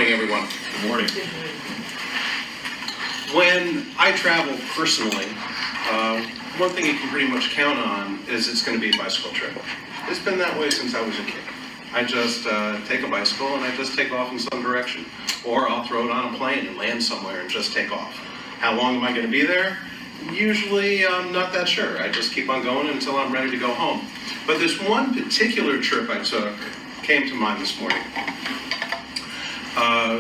morning, everyone. Good morning. When I travel personally, one thing you can pretty much count on is it's going to be a bicycle trip. It's been that way since I was a kid. I just take a bicycle and I just take off in some direction. Or I'll throw it on a plane and land somewhere and just take off. How long am I going to be there? Usually I'm not that sure. I just keep on going until I'm ready to go home. But this one particular trip I took came to mind this morning.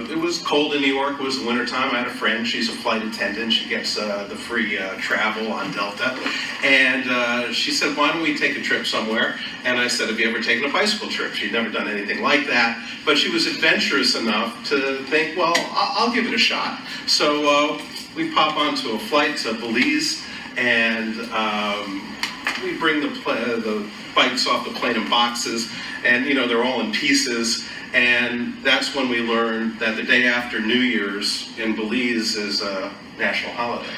It was cold in New York. It was the winter time. I had a friend. She's a flight attendant. She gets the free travel on Delta. And she said, why don't we take a trip somewhere? And I said, have you ever taken a bicycle trip? She'd never done anything like that. But she was adventurous enough to think, well, I'll give it a shot. So we pop onto a flight to Belize, and we bring the bikes off the plane in boxes, and they're all in pieces. And that's when we learned that the day after New Year's in Belize is a national holiday,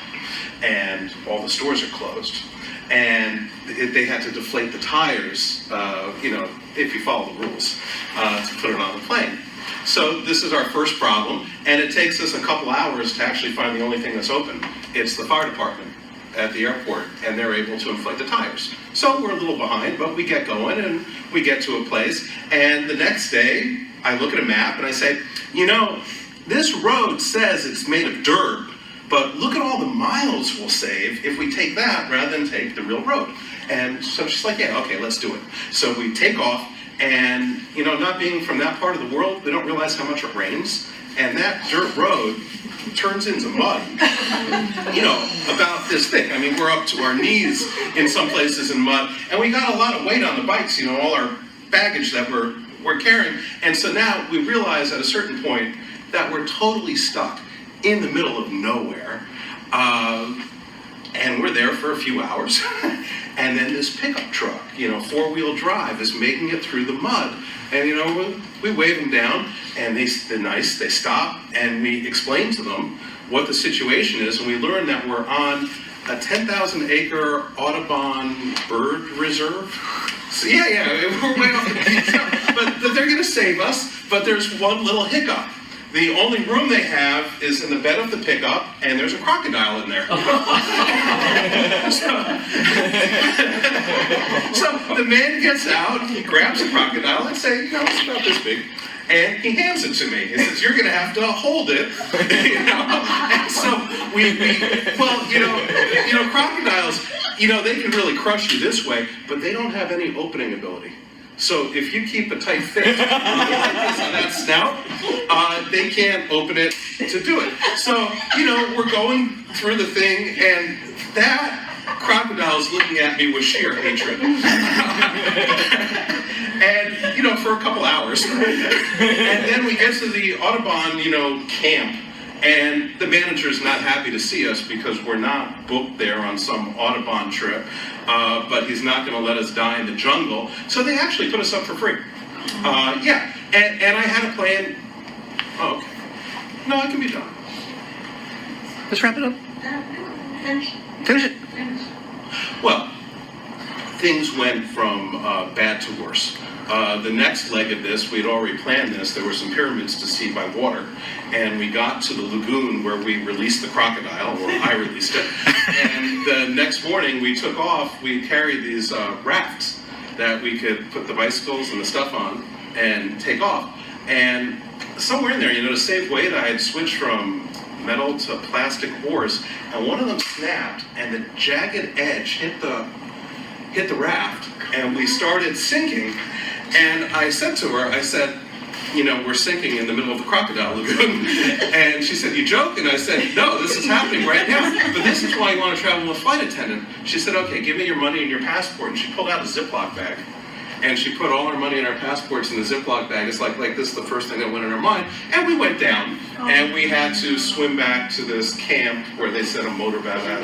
and all the stores are closed. And they had to deflate the tires, if you follow the rules, to put it on the plane. So this is our first problem, and it takes us a couple hours to actually find the only thing that's open. It's the fire department at the airport, and they're able to inflate the tires. So we're a little behind, but we get going, and we get to a place. And the next day, I look at a map, and I say, this road says it's made of dirt, but look at all the miles we'll save if we take that rather than take the real road. And so she's like, yeah, okay, let's do it. So we take off, and, not being from that part of the world, we don't realize how much it rains. And that dirt road turns into mud, about this thick. I mean, we're up to our knees in some places in mud. And we got a lot of weight on the bikes, all our baggage that we're carrying. And so now we realize at a certain point that we're totally stuck in the middle of nowhere. And we're there for a few hours. And then this pickup truck, four-wheel drive, is making it through the mud. And, we wave them down, and they're nice, they stop, and we explain to them what the situation is, and we learn that we're on a 10,000-acre Audubon bird reserve. So, we're way off the beach. But they're going to save us, but there's one little hiccup. The only room they have is in the bed of the pickup, and there's a crocodile in there. So the man gets out, he grabs the crocodile, and says, it's about this big, and he hands it to me. He says, you're going to have to hold it. And so crocodiles, they can really crush you this way, but they don't have any opening ability. So if you keep a tight fit like this on that snout, they can't open it to do it. So, we're going through the thing, and that crocodile's looking at me with sheer hatred. And, for a couple hours. And then we get to the Audubon, camp. And the manager's not happy to see us because we're not booked there on some Audubon trip, but he's not going to let us die in the jungle. So they actually put us up for free. And I had a plan. Oh, okay. No, I can be done. Let's wrap it up. Finish it. Well, things went from bad to worse. The next leg of this, we'd already planned this. There were some pyramids to see by water. And we got to the lagoon where we released the crocodile, or I released it. And the next morning we took off. We carried these rafts that we could put the bicycles and the stuff on and take off. And somewhere in there, to save weight, I had switched from metal to plastic oars. And one of them snapped, and the jagged edge hit the raft, and we started sinking. And I said to her, we're sinking in the middle of the crocodile lagoon. And she said, you joke? And I said, no, this is happening right now. But this is why you want to travel with a flight attendant. She said, okay, give me your money and your passport. And she pulled out a Ziploc bag. And she put all our money and our passports in the Ziploc bag. It's like this is the first thing that went in our mind. And we went down. And we had to swim back to this camp where they sent a motorboat out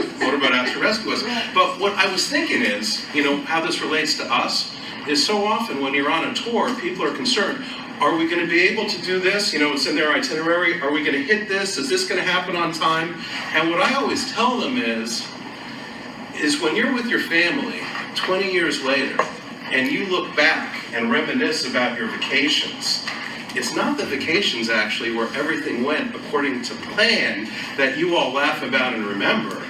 to rescue us. But what I was thinking is, how this relates to us is so often when you're on a tour, people are concerned. Are we going to be able to do this? It's in their itinerary. Are we going to hit this? Is this going to happen on time? And what I always tell them is when you're with your family 20 years later and you look back and reminisce about your vacations, It's not the vacations, actually, where everything went according to plan that you all laugh about and remember.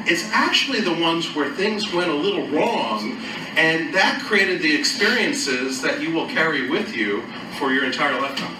It's actually the ones where things went a little wrong, and that created the experiences that you will carry with you for your entire lifetime.